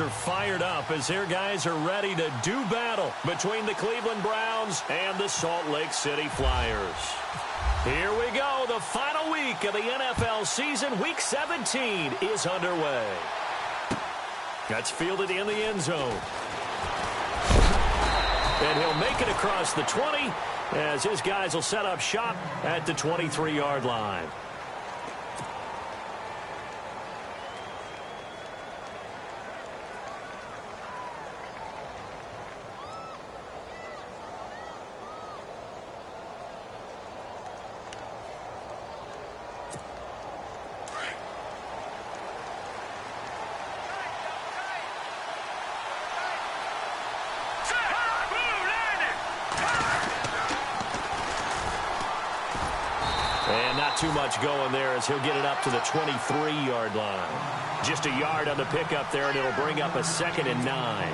are fired up as their guys are ready to do battle between the Cleveland Browns and the Salt Lake City Flyers. Here we go. The final week of the NFL season. Week 17 is underway. That's fielded in the end zone. And he'll make it across the 20 as his guys will set up shop at the 23-yard line. Too much going there as he'll get it up to the 23-yard line. Just a yard on the pickup there, and it'll bring up a 2nd and 9.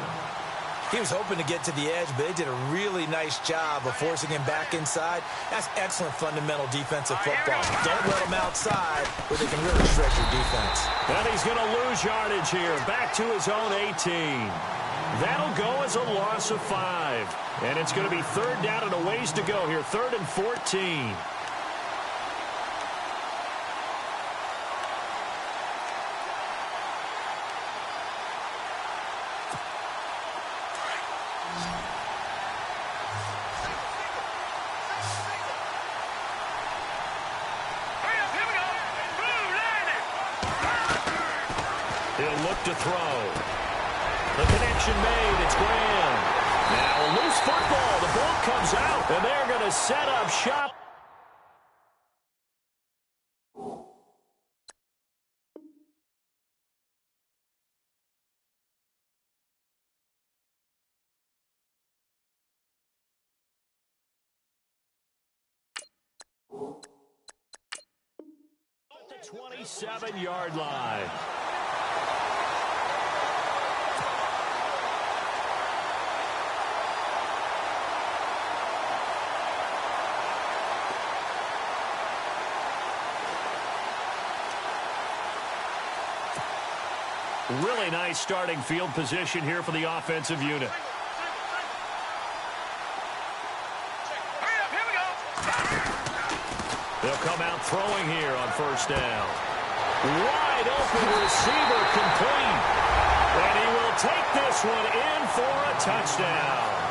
He was hoping to get to the edge, but they did a really nice job of forcing him back inside. That's excellent fundamental defensive football. Don't let him outside where they can really stretch your defense. And he's going to lose yardage here, back to his own 18. That'll go as a loss of 5. And it's going to be 3rd down and a ways to go here, 3rd and 14. To throw. The connection made. It's Graham. Now a loose football. The ball comes out, and they're going to set up shop. At the 27-yard line. Really nice starting field position here for the offensive unit. They'll come out throwing here on 1st down. Wide open receiver complete. And he will take this one in for a touchdown.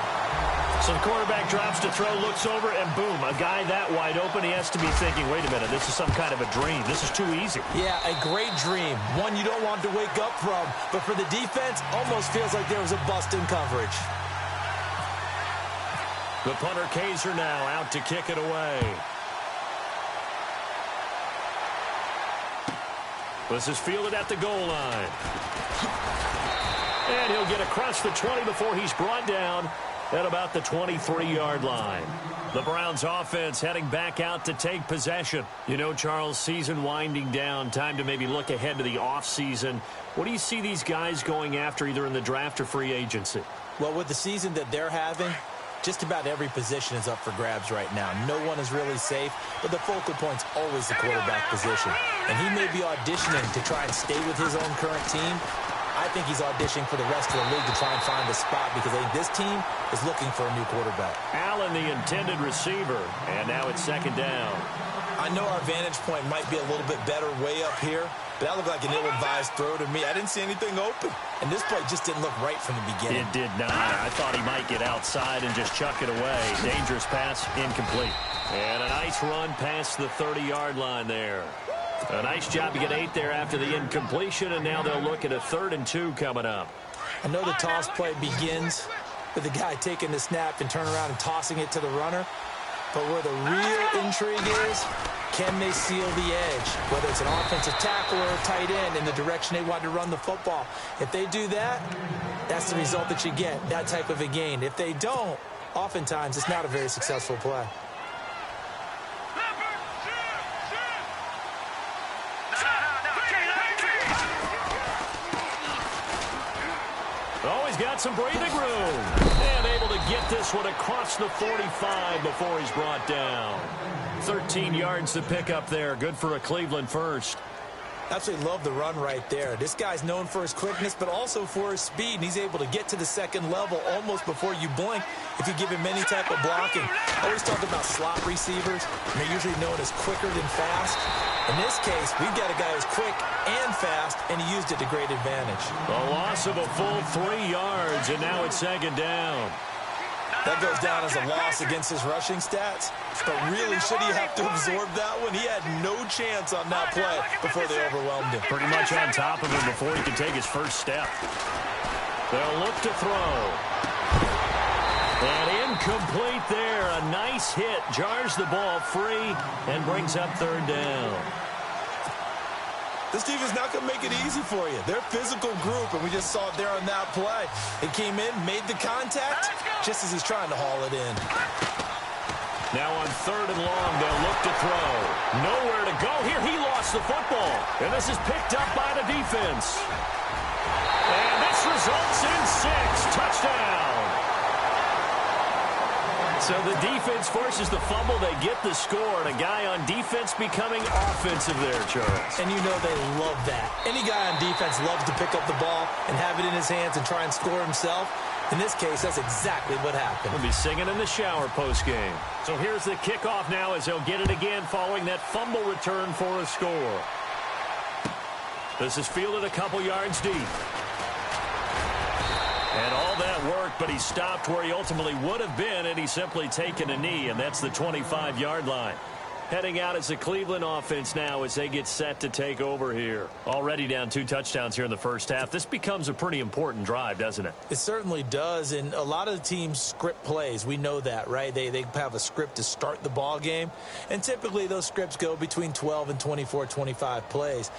So the quarterback drops to throw, looks over, and boom, a guy that wide open, he has to be thinking, wait a minute, this is some kind of a dream. This is too easy. Yeah, a great dream. One you don't want to wake up from. But for the defense, almost feels like there was a bust in coverage. The punter Kaiser now out to kick it away. This is fielded at the goal line. And he'll get across the 20 before he's brought down at about the 23-yard line. The Browns offense heading back out to take possession. You know, Charles, season winding down, time to maybe look ahead to the offseason. What do you see these guys going after either in the draft or free agency? Well, with the season that they're having, just about every position is up for grabs right now. No one is really safe, but the focal point's always the quarterback position. And he may be auditioning to try and stay with his own current team. I think he's auditioning for the rest of the league to try and find a spot because I think this team is looking for a new quarterback. Allen, the intended receiver, and now it's 2nd down. I know our vantage point might be a little bit better way up here, but that looked like an ill-advised throw to me. I didn't see anything open, and this play just didn't look right from the beginning. It did not. I thought he might get outside and just chuck it away. Dangerous pass, incomplete. And a nice run past the 30-yard line there. A nice job to get 8 there after the incompletion, and now they'll look at a 3rd and 2 coming up. I know the toss play begins with the guy taking the snap and turning around and tossing it to the runner, but where the real intrigue is, can they seal the edge, whether it's an offensive tackle or a tight end in the direction they want to run the football. If they do that, that's the result that you get, that type of a gain. If they don't, oftentimes it's not a very successful play. He's got some breathing room. And able to get this one across the 45 before he's brought down. 13 yards to pick up there. Good for a Cleveland first. Absolutely love the run right there. This guy's known for his quickness, but also for his speed. And he's able to get to the second level almost before you blink if you give him any type of blocking. I always talk about slot receivers, and they're usually known as quicker than fast. In this case, we've got a guy who's quick and fast, and he used it to great advantage. A loss of a full 3 yards, and now it's second down. That goes down as a loss against his rushing stats. But really, should he have to absorb that one? He had no chance on that play before they overwhelmed him. Pretty much on top of him before he could take his first step. They'll look to throw. And incomplete there. A nice hit. Jars the ball free and brings up third down. This defense is not going to make it easy for you. They're a physical group, and we just saw it there on that play. He came in, made the contact, just as he's trying to haul it in. Now on third and long, they'll look to throw. Nowhere to go here. He lost the football. And this is picked up by the defense. And this results in 6. Touchdown. So the defense forces the fumble. They get the score. And a guy on defense becoming offensive there, Charles. And you know they love that. Any guy on defense loves to pick up the ball and have it in his hands and try and score himself. In this case, that's exactly what happened. We'll be singing in the shower postgame. So here's the kickoff now as they'll get it again following that fumble return for a score. This is fielded a couple yards deep. And all that worked, but he stopped where he ultimately would have been, and he's simply taken a knee, and that's the 25-yard line. Heading out as the Cleveland offense now as they get set to take over here. Already down 2 touchdowns here in the first half. This becomes a pretty important drive, doesn't it? It certainly does, and a lot of the teams script plays. We know that, right? They have a script to start the ball game, and typically those scripts go between 12 and 24, 25 plays.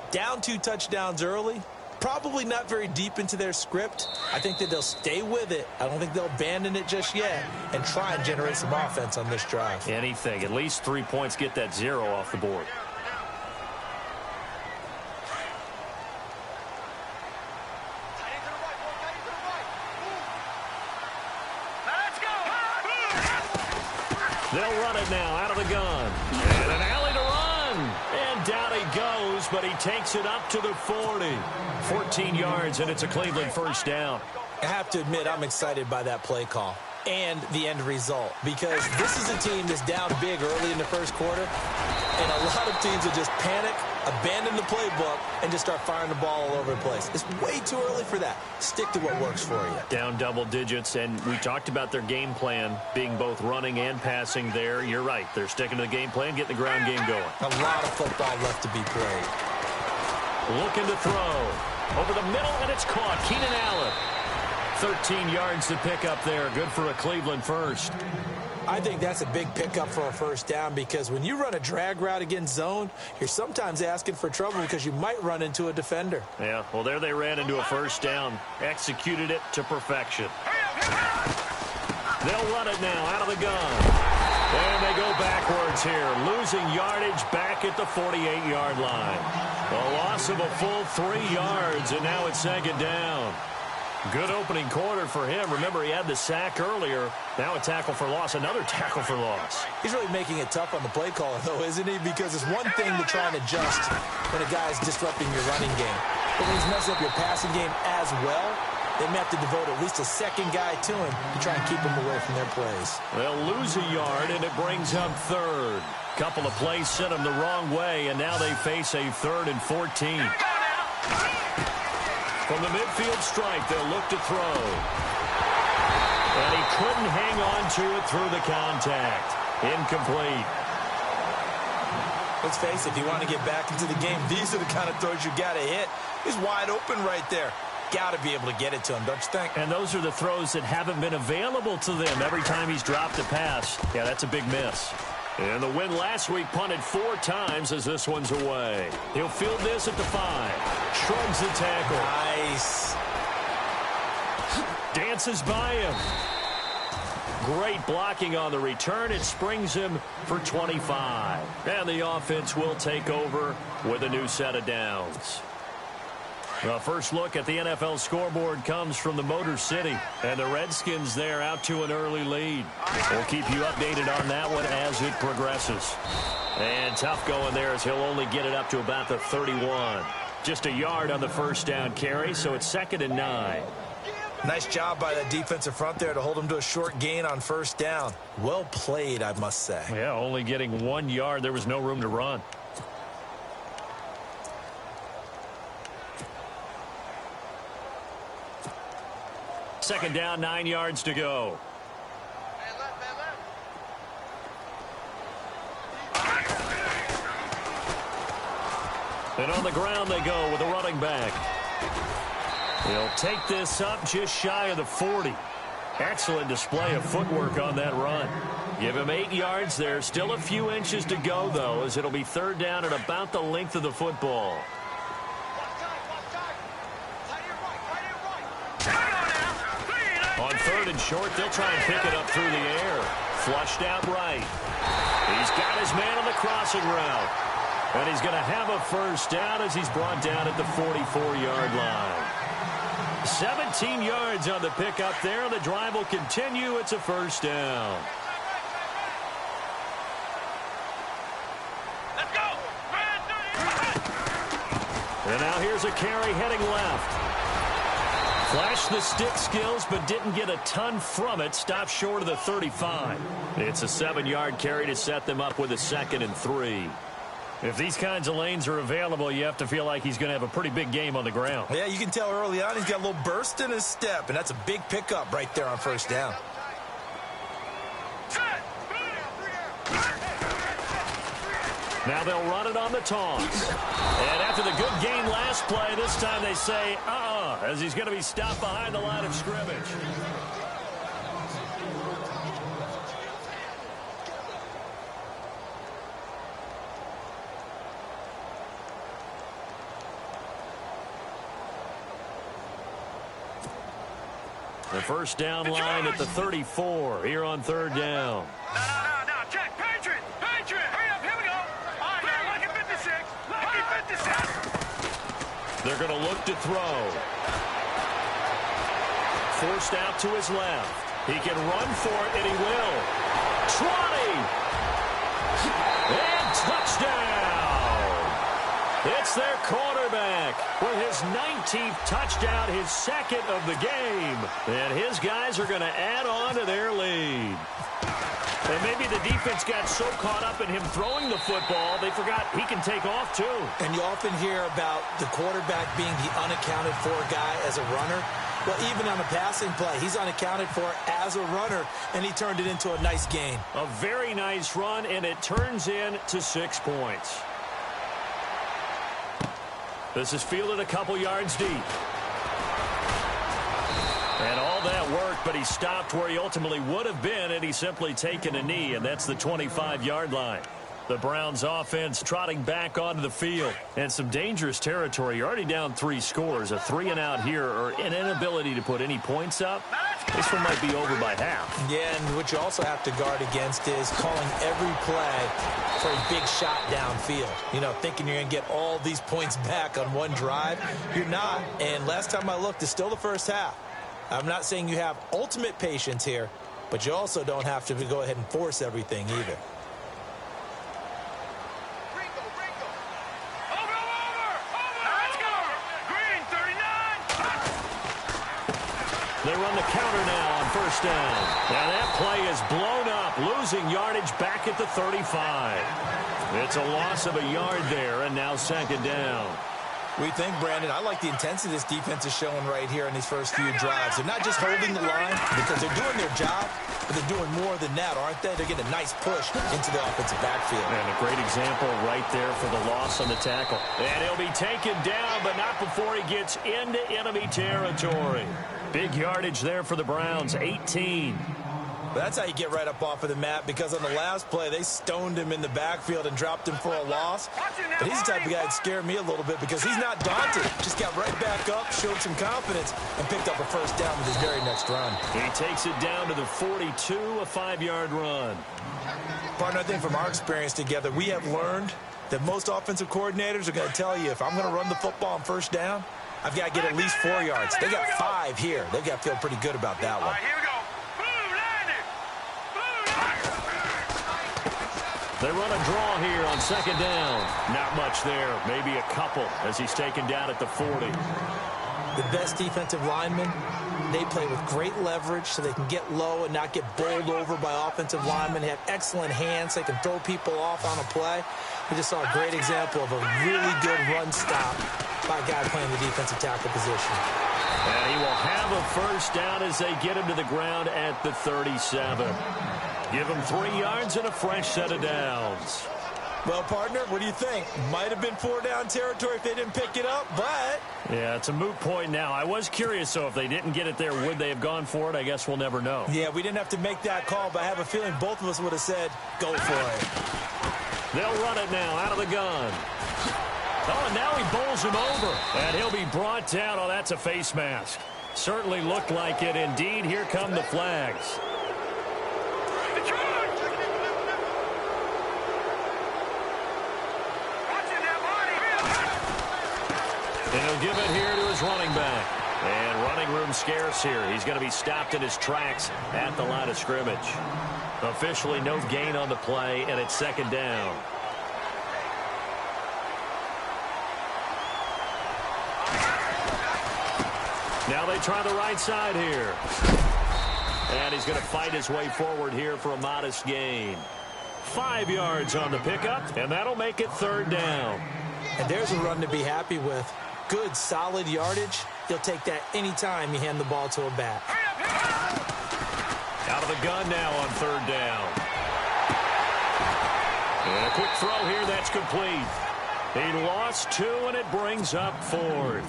Down 2 touchdowns early, probably not very deep into their script. I think that they'll stay with it. I don't think they'll abandon it just yet and try and generate some offense on this drive. Anything. At least 3 points, get that 0 off the board. They'll run it now out of the gun. And an alley to run. And down he goes, but he takes it up to the 40. 14 yards, and it's a Cleveland first down. I have to admit, I'm excited by that play call and the end result, because this is a team that's down big early in the first quarter, and a lot of teams will just panic, abandon the playbook, and just start firing the ball all over the place. It's way too early for that. Stick to what works for you. Down double digits, and we talked about their game plan being both running and passing there. You're right. They're sticking to the game plan, getting the ground game going. A lot of football left to be played. Looking to throw. Over the middle, and it's caught. Keenan Allen. 13 yards to pick up there. Good for a Cleveland first. I think that's a big pickup for a first down, because when you run a drag route against zone, you're sometimes asking for trouble because you might run into a defender. Yeah, well, there they ran into a first down. Executed it to perfection. They'll run it now out of the gun. And they go backwards here. Losing yardage back at the 48-yard line. A loss of a full 3 yards, and now it's second down. Good opening quarter for him. Remember, he had the sack earlier. Now a tackle for loss, another tackle for loss. He's really making it tough on the play caller, though, isn't he? Because it's one thing to try and adjust when a guy's disrupting your running game. But when he's messing up your passing game as well, they may have to devote at least a second guy to him to try and keep him away from their plays. They'll lose a yard, and it brings up third. Couple of plays sent them the wrong way, and now they face a 3rd and 14. From the midfield stripe, they'll look to throw. And he couldn't hang on to it through the contact. Incomplete. Let's face it, if you want to get back into the game, these are the kind of throws you got to hit. He's wide open right there. Got to be able to get it to him, don't you think? And those are the throws that haven't been available to them every time he's dropped a pass. Yeah, that's a big miss. And the win last week punted 4 times as this one's away. He'll field this at the 5. Shrugs the tackle. Nice. Dances by him. Great blocking on the return. It springs him for 25. And the offense will take over with a new set of downs. The first look at the NFL scoreboard comes from the Motor City, and the Redskins there out to an early lead. We'll keep you updated on that one as it progresses. And tough going there as he'll only get it up to about the 31. Just a yard on the first down carry, so it's 2nd and 9. Nice job by that defensive front there to hold him to a short gain on first down. Well played, I must say. Yeah, only getting 1 yard. There was no room to run. Second down, 9 yards to go. And on the ground they go with a running back. He'll take this up just shy of the 40. Excellent display of footwork on that run. Give him 8 yards there. Still a few inches to go, though, as it'll be third down at about the length of the football. On 3rd and short, they'll try and pick it up through the air. Flushed out right. He's got his man on the crossing route. And he's going to have a first down as he's brought down at the 44-yard line. 17 yards on the pickup there. The drive will continue. It's a first down. Let's go. And now here's a carry heading left. Flashed the stick skills, but didn't get a ton from it. Stopped short of the 35. It's a 7-yard carry to set them up with a 2nd and 3. If these kinds of lanes are available, you have to feel like he's going to have a pretty big game on the ground. Yeah, you can tell early on he's got a little burst in his step, and that's a big pickup right there on first down. Now they'll run it on the toss. And after the good gain last play, this time they say, as he's going to be stopped behind the line of scrimmage. The first down line at the 34 here on third down. No, check. Patriot. Hurry up, here we go. All right, now, lucky 56. Lucky 56. They're going to look to throw. Forced out to his left. He can run for it, and he will. 20. And touchdown. It's their quarterback with his 19th touchdown, his 2nd of the game. And his guys are going to add on to their lead. And maybe the defense got so caught up in him throwing the football, they forgot he can take off too. And you often hear about the quarterback being the unaccounted for guy as a runner. Well, even on a passing play, he's unaccounted for as a runner, and he turned it into a nice gain. A very nice run, and it turns into 6 points. This is fielded a couple yards deep. And all that worked, but he stopped where he ultimately would have been had he simply taken a knee, and that's the 25-yard line. The Browns offense trotting back onto the field. And some dangerous territory. You're already down 3 scores. A 3-and-out here or an inability to put any points up. This one might be over by half. Yeah, and what you also have to guard against is calling every play for a big shot downfield. You know, thinking you're going to get all these points back on one drive. You're not. And last time I looked, it's still the first half. I'm not saying you have ultimate patience here, but you also don't have to go ahead and force everything either. They run the counter now on first down. Now that play is blown up, losing yardage back at the 35. It's a loss of a yard there, and now 2nd down. We think, Brandon, I like the intensity this defense is showing right here in these first few drives. They're not just holding the line because they're doing their job, but they're doing more than that, aren't they? They're getting a nice push into the offensive backfield. And a great example right there for the loss on the tackle. And he'll be taken down, but not before he gets into enemy territory. Big yardage there for the Browns, 18. That's how you get right up off of the mat, because on the last play, they stoned him in the backfield and dropped him for a loss. But he's the type of guy that scared me a little bit because he's not daunted. Just got right back up, showed some confidence, and picked up a first down with his very next run. He takes it down to the 42, a 5-yard run. Partner, I think from our experience together, we have learned that most offensive coordinators are going to tell you, if I'm going to run the football on first down, I've got to get at least 4 yards. They got 5 here. They've got to feel pretty good about that one. All right, here we go. Blue line it. They run a draw here on second down. Not much there. Maybe a couple as he's taken down at the 40. The best defensive linemen, they play with great leverage so they can get low and not get bowled over by offensive linemen. They have excellent hands. They can throw people off on a play. We just saw a great example of a really good run stop by a guy playing the defensive tackle position. And he will have a first down as they get him to the ground at the 37. Give him 3 yards and a fresh set of downs. Well, partner, what do you think? Might have been 4-down territory if they didn't pick it up, but... Yeah, it's a moot point now. I was curious, so if they didn't get it there, would they have gone for it? I guess we'll never know. Yeah, we didn't have to make that call, but I have a feeling both of us would have said, go for it. They'll run it now out of the gun. Oh, and now he bowls him over. And he'll be brought down. Oh, that's a face mask. Certainly looked like it. Indeed, here come the flags. And he'll give it here to his running back. And running room scarce here. He's going to be stopped in his tracks at the line of scrimmage. Officially no gain on the play, and it's second down. Now they try the right side here. And he's going to fight his way forward here for a modest gain. 5 yards on the pickup, and that'll make it third down. And there's a run to be happy with. Good, solid yardage. You'll take that anytime you hand the ball to a back. Out of the gun now on third down. And a quick throw here, that's complete. He lost 2, and it brings up 4th.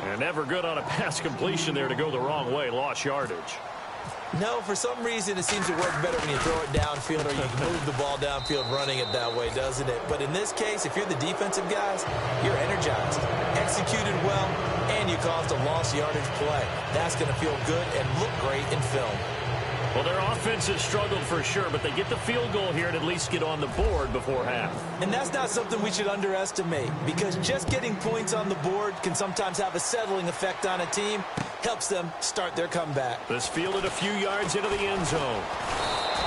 And never good on a pass completion there to go the wrong way. Lost yardage. No, for some reason it seems to work better when you throw it downfield or you can move the ball downfield running it that way, doesn't it? But in this case, if you're the defensive guys, you're energized, executed well, and you caused a lost yardage play. That's going to feel good and look great in film. Well, their offense has struggled for sure, but they get the field goal here and at least get on the board before half. And that's not something we should underestimate, because just getting points on the board can sometimes have a settling effect on a team. Helps them start their comeback. This fielded a few yards into the end zone.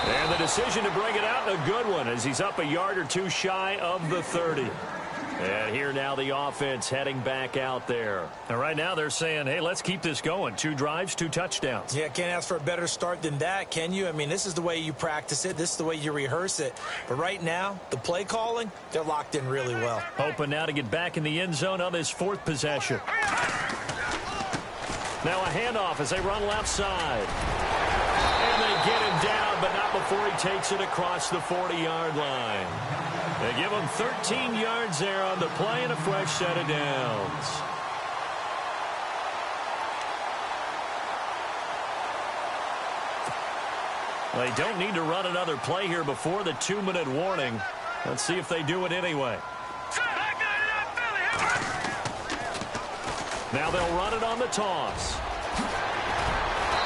And the decision to bring it out, a good one, as he's up a yard or two shy of the 30. And here now the offense heading back out there. And right now they're saying, hey, let's keep this going. 2 drives, 2 touchdowns. Yeah, can't ask for a better start than that, can you? I mean, this is the way you practice it. This is the way you rehearse it. But right now, the play calling, they're locked in really well. Hoping now to get back in the end zone on this 4th possession. Now a handoff as they run left side. And they get him down, but not before he takes it across the 40-yard line. They give him 13 yards there on the play and a fresh set of downs. They don't need to run another play here before the 2-minute warning. Let's see if they do it anyway. Now they'll run it on the toss.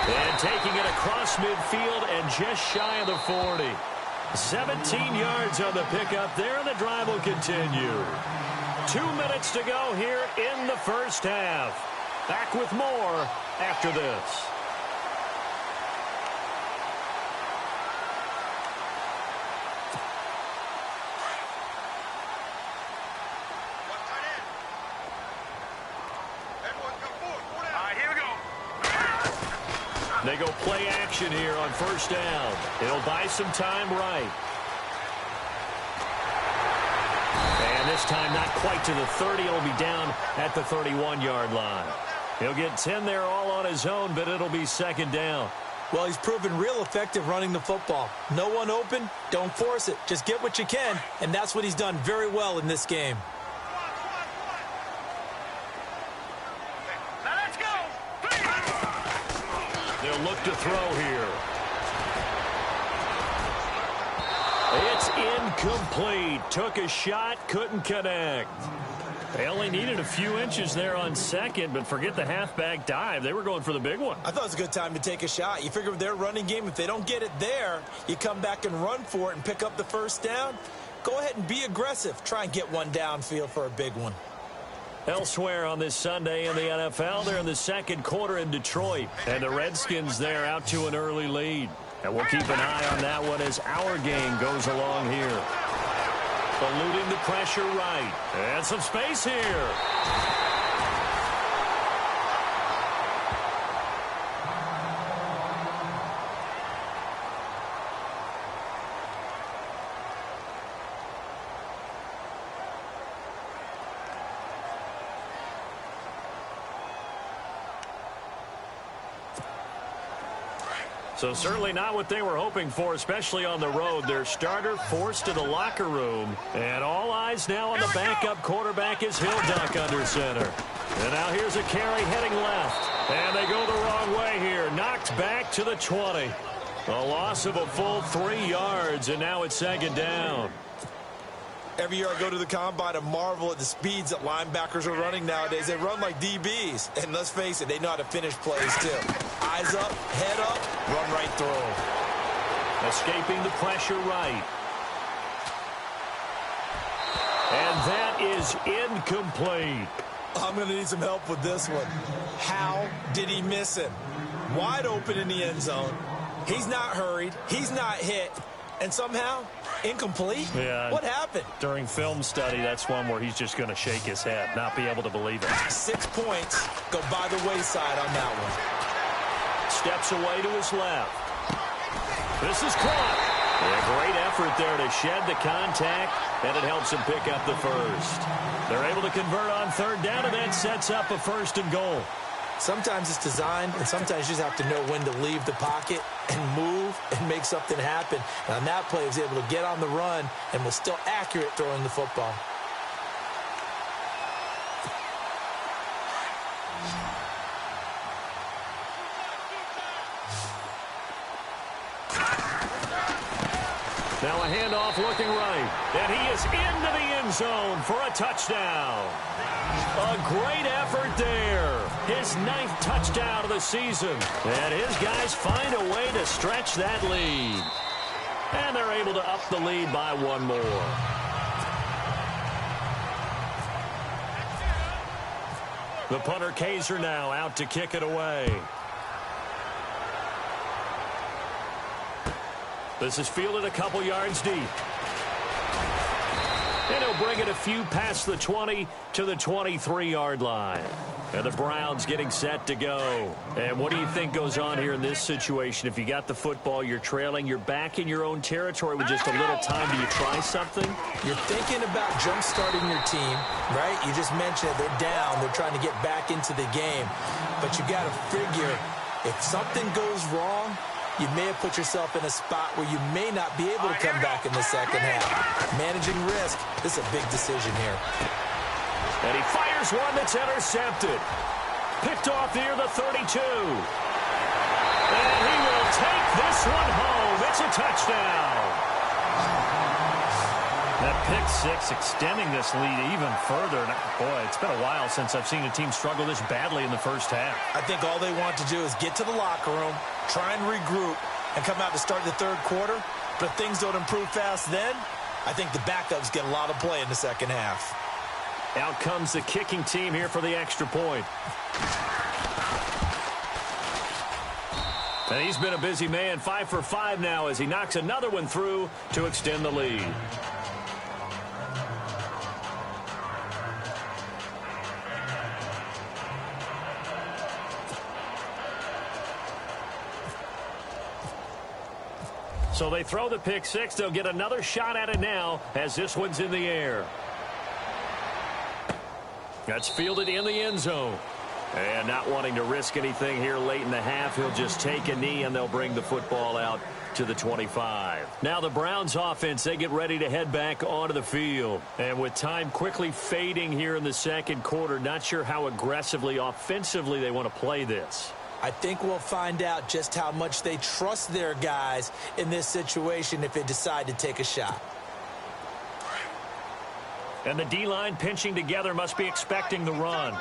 And taking it across midfield and just shy of the 40. 17 yards on the pickup there, and the drive will continue. 2 minutes to go here in the first half. Back with more after this. They go play action here on first down. It'll buy some time right. And this time not quite to the 30. It'll be down at the 31-yard line. He'll get 10 there all on his own, but it'll be second down. Well, he's proven real effective running the football. No one open, don't force it. Just get what you can, and that's what he's done very well in this game. They'll look to throw here. It's incomplete. Took a shot, couldn't connect. They only needed a few inches there on second, but forget the halfback dive. They were going for the big one. I thought it was a good time to take a shot. You figure with their running game, if they don't get it there, you come back and run for it and pick up the first down. Go ahead and be aggressive. Try and get one downfield for a big one. Elsewhere on this Sunday in the NFL, they're in the second quarter in Detroit. And the Redskins there out to an early lead. And we'll keep an eye on that one as our game goes along here. Eluding the pressure right. And some space here. So certainly not what they were hoping for, especially on the road. Their starter forced to the locker room. And all eyes now on the backup quarterback as he'll duck under center. And now here's a carry heading left. And they go the wrong way here. Knocked back to the 20. A loss of a full 3 yards, and now it's second down. Every year I go to the combine and marvel at the speeds that linebackers are running nowadays. They run like DBs. And let's face it, they know how to finish plays too. Eyes up, head up, run right through them. Escaping the pressure right. And that is incomplete. I'm going to need some help with this one. How did he miss him? Wide open in the end zone. He's not hurried. He's not hit. And somehow, incomplete? Yeah. What happened? During film study, that's one where he's just going to shake his head, not be able to believe it. 6 points go by the wayside on that one. Steps away to his left. This is caught. A great effort there to shed the contact, and it helps him pick up the first. They're able to convert on third down, and that sets up a 1st and goal. Sometimes it's designed, and sometimes you just have to know when to leave the pocket and move and make something happen. And on that play, he was able to get on the run and was still accurate throwing the football. Now a handoff looking right, and he is into the end zone for a touchdown. A great effort there. His 9th touchdown of the season. And his guys find a way to stretch that lead. And they're able to up the lead by 1 more. The punter Kaiser now out to kick it away. This is fielded a couple yards deep. And he'll bring it a few past the 20 to the 23-yard line. And the Browns getting set to go. And what do you think goes on here in this situation? If you got the football, you're trailing, you're back in your own territory with just a little time. Do you try something? You're thinking about jump-starting your team, right? You just mentioned it. They're down. They're trying to get back into the game. But you got to figure, if something goes wrong, you may have put yourself in a spot where you may not be able to come back in the second half. Managing risk, this is a big decision here. And he fires one that's intercepted. Picked off near the 32. And he will take this one home. It's a touchdown. That pick six extending this lead even further. And boy, it's been a while since I've seen a team struggle this badly in the first half. I think all they want to do is get to the locker room, try and regroup, and come out to start the third quarter. But if things don't improve fast then, I think the backups get a lot of play in the second half. Out comes the kicking team here for the extra point. And he's been a busy man, 5 for 5 now as he knocks another one through to extend the lead. So they throw the pick six. They'll get another shot at it now as this one's in the air. That's fielded in the end zone. And not wanting to risk anything here late in the half, he'll just take a knee and they'll bring the football out to the 25. Now the Browns offense, they get ready to head back onto the field. And with time quickly fading here in the second quarter, not sure how aggressively, offensively they want to play this. I think we'll find out just how much they trust their guys in this situation if they decide to take a shot. And the D-line pinching together must be expecting the run.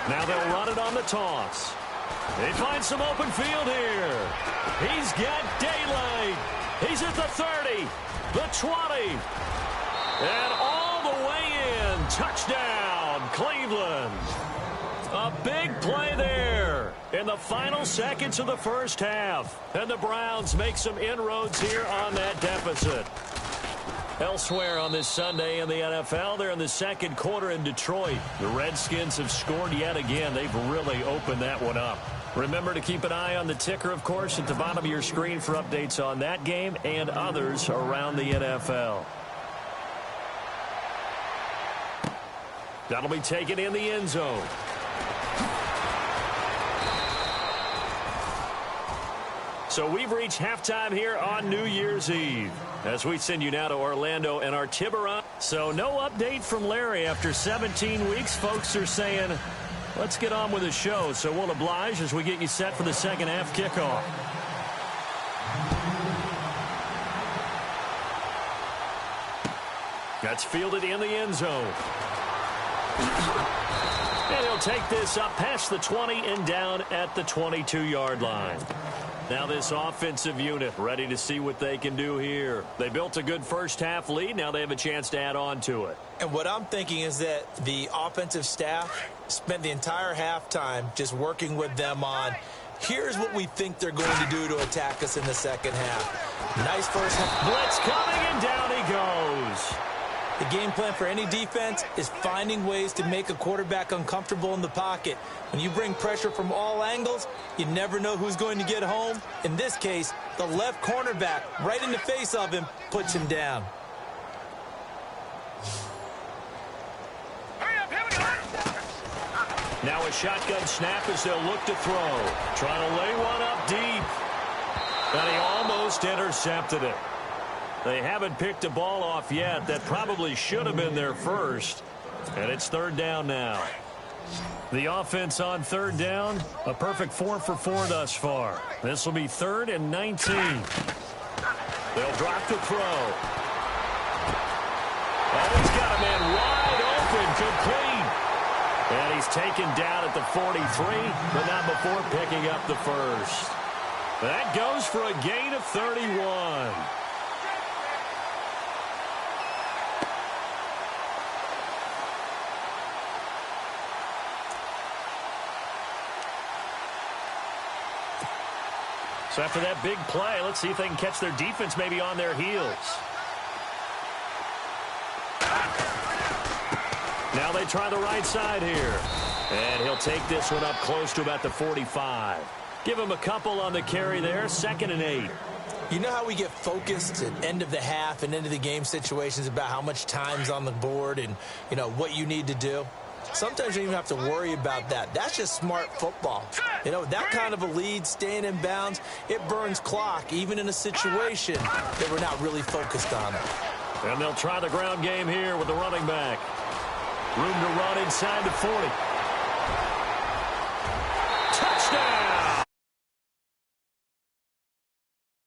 Now they'll run it on the toss. They find some open field here. He's got daylight. He's at the 30, the 20. And all the way in. Touchdown, Cleveland. A big play there in the final seconds of the first half. And the Browns make some inroads here on that deficit. Elsewhere on this Sunday in the NFL, they're in the second quarter in Detroit. The Redskins have scored yet again. They've really opened that one up. Remember to keep an eye on the ticker, of course, at the bottom of your screen for updates on that game and others around the NFL. That'll be taken in the end zone. So we've reached halftime here on New Year's Eve. As we send you now to Orlando and our Tiburon. So no update from Larry after 17 weeks. Folks are saying, let's get on with the show. So we'll oblige as we get you set for the second half kickoff. That's fielded in the end zone. And he'll take this up past the 20 and down at the 22-yard line. Now this offensive unit ready to see what they can do here. They built a good first half lead. Now they have a chance to add on to it. And what I'm thinking is that the offensive staff spent the entire halftime just working with them on, here's what we think they're going to do to attack us in the second half. Nice first half. Blitz coming, and down he goes. The game plan for any defense is finding ways to make a quarterback uncomfortable in the pocket. When you bring pressure from all angles, you never know who's going to get home. In this case, the left cornerback, right in the face of him, puts him down. Now a shotgun snap as they'll look to throw. Trying to lay one up deep. And he almost intercepted it. They haven't picked a ball off yet. That probably should have been their first. And it's third down now. The offense on third down, a perfect 4 for 4 thus far. This will be 3rd and 19. They'll drop the throw. Oh, he's got a man wide open, complete. And he's taken down at the 43, but not before picking up the first. That goes for a gain of 31. So after that big play, let's see if they can catch their defense maybe on their heels. Now they try the right side here. And he'll take this one up close to about the 45. Give him a couple on the carry there, 2nd and 8. You know how we get focused at end of the half and end of the game situations about how much time's on the board and, you know, what you need to do? Sometimes you don't even have to worry about that. That's just smart football. You know, that kind of a lead, staying in bounds, it burns clock, even in a situation that we're not really focused on it. And they'll try the ground game here with the running back. Room to run inside the 40.